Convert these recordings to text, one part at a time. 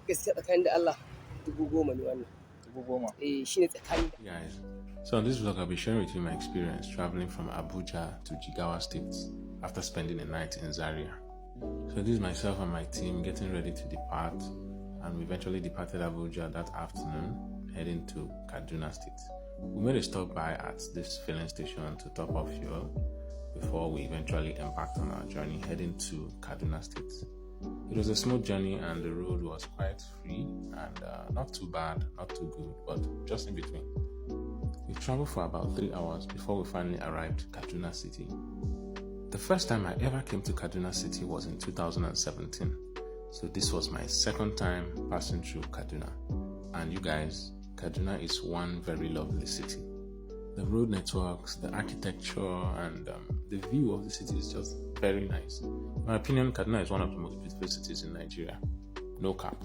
Gaskiya tsakanin da Allah 10,000 ne wannan. 10,000. Shine tsakanin. Guys, so on this vlog I'll be sharing with you my experience traveling from Abuja to Jigawa State after spending a night in Zaria. So this is myself and my team getting ready to depart, and we eventually departed Abuja that afternoon, heading to Kaduna State. We made a stop by at this filling station to top up fuel before we eventually embarked on our journey heading to Kaduna State. It was a smooth journey and the road was quite free and not too bad, not too good, but just in between. We traveled for about 3 hours before we finally arrived Kaduna City. The first time I ever came to Kaduna City was in 2017, so this was my second time passing through Kaduna. And you guys, Kaduna is one very lovely city. The road networks, the architecture, and the view of the city is just very nice. In my opinion, Kaduna is one of the most beautiful cities in Nigeria. No cap.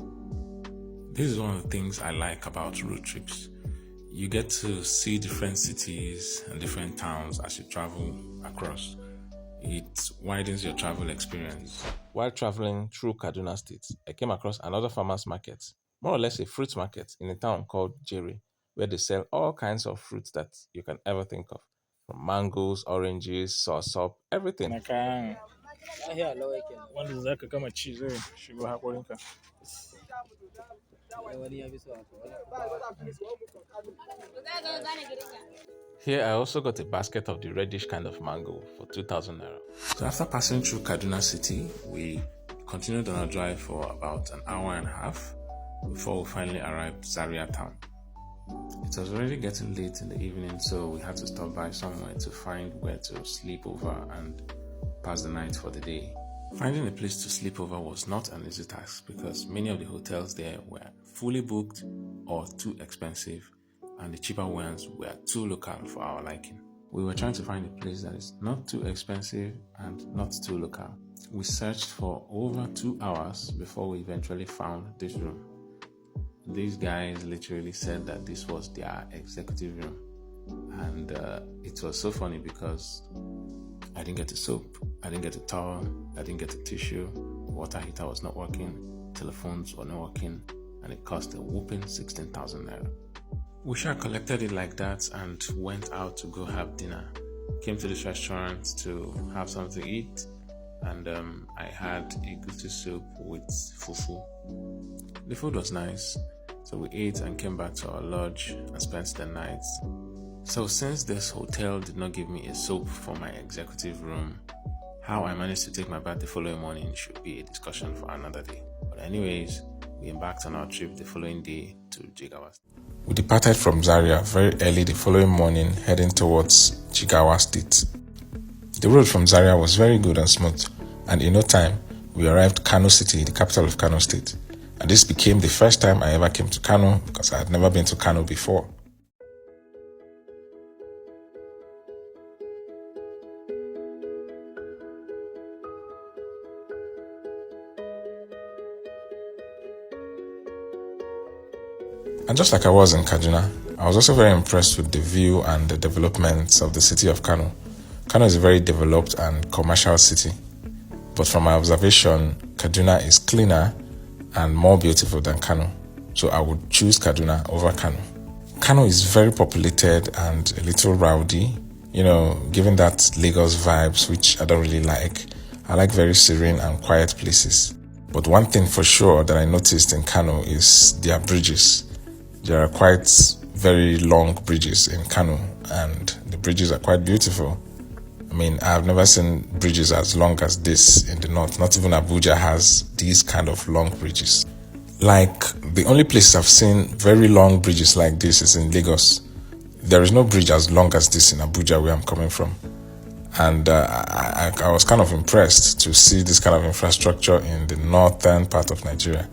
This is one of the things I like about road trips. You get to see different cities and different towns as you travel across. It widens your travel experience. While traveling through Kaduna State, I came across another farmer's market, more or less a fruit market in a town called Jere, where they sell all kinds of fruits that you can ever think of. From mangoes, oranges, sauce, everything. Wanda za ka gama ci zai shigo haƙorinka. Here I also got a basket of the reddish kind of mango for 2,000 naira. So after passing through Kaduna City, we continued on our drive for about an hour and a half before we finally arrived Zaria Town. It was already getting late in the evening, so we had to stop by somewhere to find where to sleep over and pass the night for the day. Finding a place to sleep over was not an easy task because many of the hotels there were fully booked or too expensive, and the cheaper ones were too local for our liking. We were trying to find a place that is not too expensive and not too local. We searched for over 2 hours before we eventually found this room. These guys literally said that this was their executive room, and it was so funny because I didn't get a soap, I didn't get a towel, I didn't get a tissue, the water heater was not working, telephones were not working, and it cost a whooping 16,000 naira. We sure collected it like that and went out to go have dinner. Came to this restaurant to have something to eat, and I had a goosey soup with fufu. The food was nice, so we ate and came back to our lodge and spent the night. So since this hotel did not give me a soap for my executive room, how I managed to take my bath the following morning should be a discussion for another day. But anyways, we embarked on our trip the following day to Jigawa. We departed from Zaria very early the following morning, heading towards Jigawa State. The road from Zaria was very good and smooth, and in no time, we arrived Kano City, the capital of Kano State. And this became the first time I ever came to Kano because I had never been to Kano before. And just like I was in Kaduna, I was also very impressed with the view and the developments of the city of Kano. Kano is a very developed and commercial city, but from my observation, Kaduna is cleaner and more beautiful than Kano, so I would choose Kaduna over Kano. Kano is very populated and a little rowdy, given that Lagos vibes, which I don't really like. I like very serene and quiet places. But one thing for sure that I noticed in Kano is their bridges. There are quite very long bridges in Kano, and the bridges are quite beautiful. I mean, I've never seen bridges as long as this in the north. Not even Abuja has these kind of long bridges. Like, the only place I've seen very long bridges like this is in Lagos. There is no bridge as long as this in Abuja, where I'm coming from. And I was kind of impressed to see this kind of infrastructure in the northern part of Nigeria.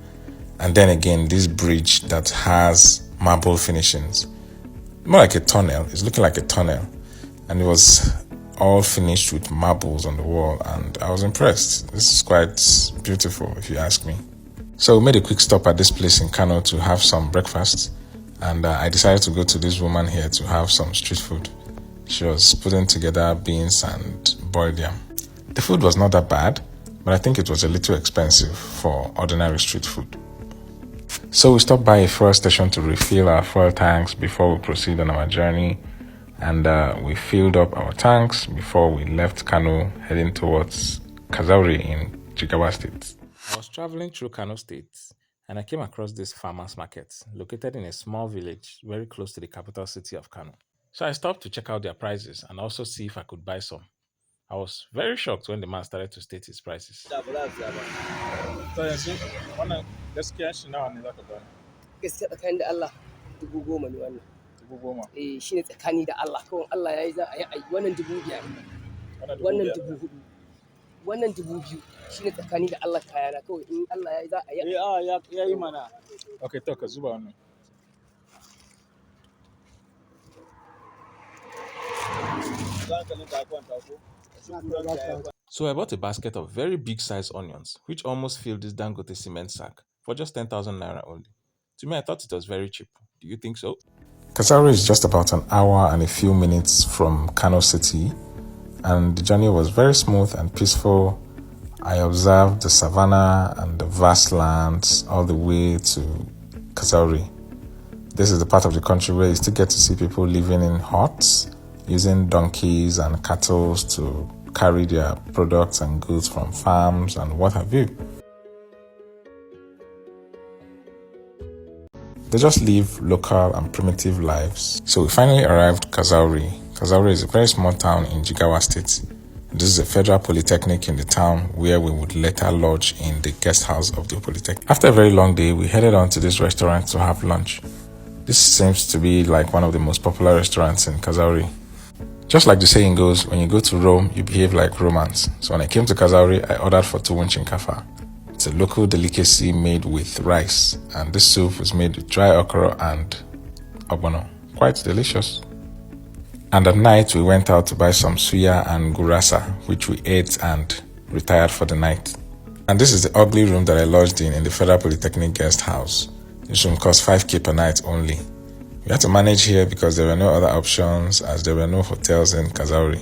And then again, this bridge that has marble finishings. More like a tunnel. It's looking like a tunnel. And it was all finished with marbles on the wall. And I was impressed. This is quite beautiful, if you ask me. So we made a quick stop at this place in Kano to have some breakfast. And I decided to go to this woman here to have some street food. She was putting together beans and boiled yam. The food was not that bad, but I think it was a little expensive for ordinary street food. So we stopped by a fuel station to refill our fuel tanks before we proceed on our journey, and we filled up our tanks before we left Kano, heading towards Kazaure in Jigawa State. I was traveling through Kano State and I came across this farmers market located in a small village very close to the capital city of Kano. So I stopped to check out their prices and also see if I could buy some. I was very shocked when the man started to state his prices. To yanzu wannan gaskiya shi nawa ne zaka bani? Gaskiya tsakani da Allah 10,000 ne wannan. 10,000. Shine tsakani da Allah, kawai Allah yayi za a yi wannan 5,000. Wannan 4,000. Wannan 2,000 shine tsakani da Allah kayana, kawai in Allah yayi za a yi. Ya yi mana. Okay, to ka zuba wannan. So I bought a basket of very big size onions, which almost filled this Dangote cement sack for just 10,000 naira only. To me, I thought it was very cheap. Do you think so? Kazaure is just about an hour and a few minutes from Kano City, and the journey was very smooth and peaceful. I observed the savannah and the vast lands all the way to Kazaure. This is the part of the country where you still get to see people living in huts, using donkeys and cattle to carry their products and goods from farms and what have you. They just live local and primitive lives. So we finally arrived Kazaure. Kazaure is a very small town in Jigawa State. This is a federal polytechnic in the town where we would later lodge in the guest house of the polytechnic. After a very long day, we headed on to this restaurant to have lunch. This seems to be like one of the most popular restaurants in Kazaure. Just like the saying goes, when you go to Rome, you behave like Romans. So when I came to Kazaure, I ordered for tuwon shinkafa. It's a local delicacy made with rice, and this soup was made with dry okra and ogbono. Quite delicious. And at night, we went out to buy some suya and gurasa, which we ate and retired for the night. And this is the ugly room that I lodged in the Federal Polytechnic guest house. This room cost 5k per night only. We had to manage here because there were no other options, as there were no hotels in Kazaure.